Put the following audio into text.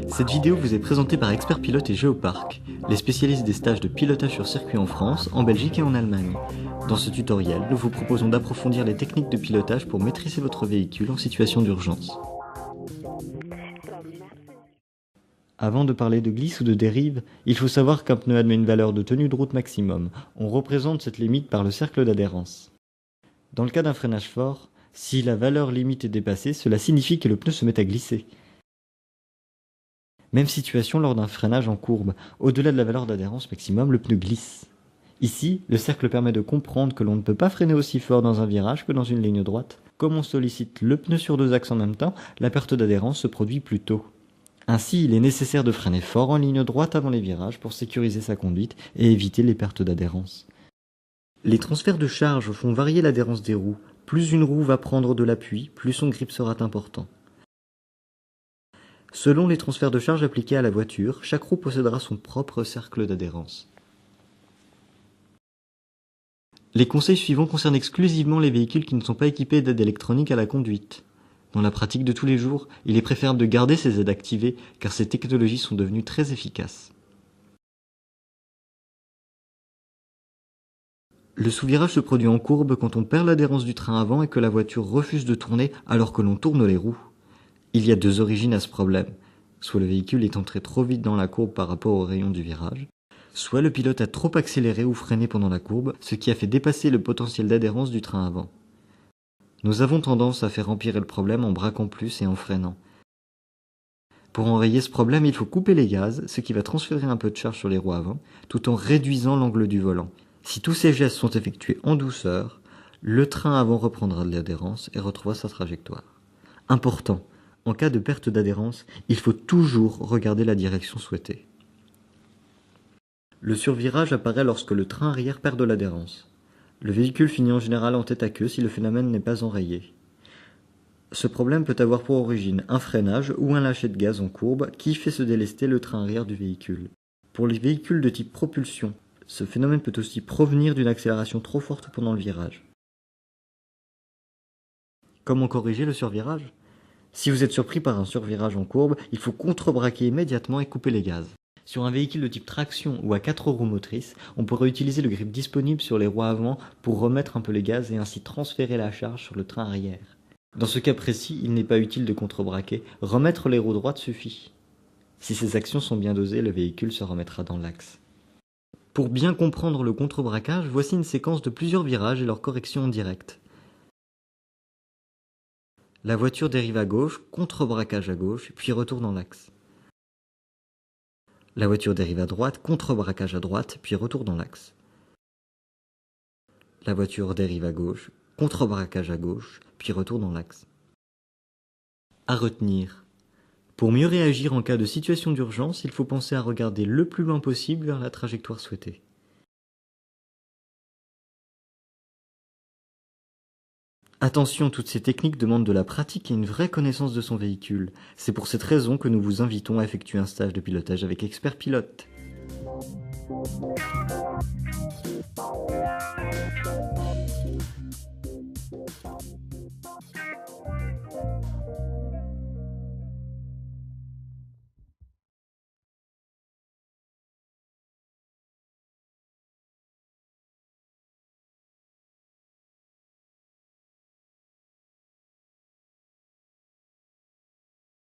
Cette vidéo vous est présentée par Expert Pilote et Géoparc, les spécialistes des stages de pilotage sur circuit en France, en Belgique et en Allemagne. Dans ce tutoriel, nous vous proposons d'approfondir les techniques de pilotage pour maîtriser votre véhicule en situation d'urgence. Avant de parler de glisse ou de dérive, il faut savoir qu'un pneu admet une valeur de tenue de route maximum. On représente cette limite par le cercle d'adhérence. Dans le cas d'un freinage fort, si la valeur limite est dépassée, cela signifie que le pneu se met à glisser. Même situation lors d'un freinage en courbe. Au-delà de la valeur d'adhérence maximum, le pneu glisse. Ici, le cercle permet de comprendre que l'on ne peut pas freiner aussi fort dans un virage que dans une ligne droite. Comme on sollicite le pneu sur deux axes en même temps, la perte d'adhérence se produit plus tôt. Ainsi, il est nécessaire de freiner fort en ligne droite avant les virages pour sécuriser sa conduite et éviter les pertes d'adhérence. Les transferts de charge font varier l'adhérence des roues. Plus une roue va prendre de l'appui, plus son grip sera important. Selon les transferts de charge appliqués à la voiture, chaque roue possédera son propre cercle d'adhérence. Les conseils suivants concernent exclusivement les véhicules qui ne sont pas équipés d'aide électronique à la conduite. Dans la pratique de tous les jours, il est préférable de garder ces aides activées car ces technologies sont devenues très efficaces. Le sous-virage se produit en courbe quand on perd l'adhérence du train avant et que la voiture refuse de tourner alors que l'on tourne les roues. Il y a deux origines à ce problème. Soit le véhicule est entré trop vite dans la courbe par rapport au rayon du virage, soit le pilote a trop accéléré ou freiné pendant la courbe, ce qui a fait dépasser le potentiel d'adhérence du train avant. Nous avons tendance à faire empirer le problème en braquant plus et en freinant. Pour enrayer ce problème, il faut couper les gaz, ce qui va transférer un peu de charge sur les roues avant, tout en réduisant l'angle du volant. Si tous ces gestes sont effectués en douceur, le train avant reprendra de l'adhérence et retrouvera sa trajectoire. Important, en cas de perte d'adhérence, il faut toujours regarder la direction souhaitée. Le survirage apparaît lorsque le train arrière perd de l'adhérence. Le véhicule finit en général en tête à queue si le phénomène n'est pas enrayé. Ce problème peut avoir pour origine un freinage ou un lâcher de gaz en courbe qui fait se délester le train arrière du véhicule. Pour les véhicules de type propulsion, ce phénomène peut aussi provenir d'une accélération trop forte pendant le virage. Comment corriger le survirage ? Si vous êtes surpris par un survirage en courbe, il faut contrebraquer immédiatement et couper les gaz. Sur un véhicule de type traction ou à 4 roues motrices, on pourrait utiliser le grip disponible sur les roues avant pour remettre un peu les gaz et ainsi transférer la charge sur le train arrière. Dans ce cas précis, il n'est pas utile de contrebraquer, remettre les roues droites suffit. Si ces actions sont bien dosées, le véhicule se remettra dans l'axe. Pour bien comprendre le contrebraquage, voici une séquence de plusieurs virages et leur correction en direct. La voiture dérive à gauche, contrebraquage à gauche, puis retour dans l'axe. La voiture dérive à droite, contrebraquage à droite, puis retour dans l'axe. La voiture dérive à gauche, contrebraquage à gauche, puis retour dans l'axe. À retenir. Pour mieux réagir en cas de situation d'urgence, il faut penser à regarder le plus loin possible vers la trajectoire souhaitée. Attention, toutes ces techniques demandent de la pratique et une vraie connaissance de son véhicule. C'est pour cette raison que nous vous invitons à effectuer un stage de pilotage avec Expert Pilote.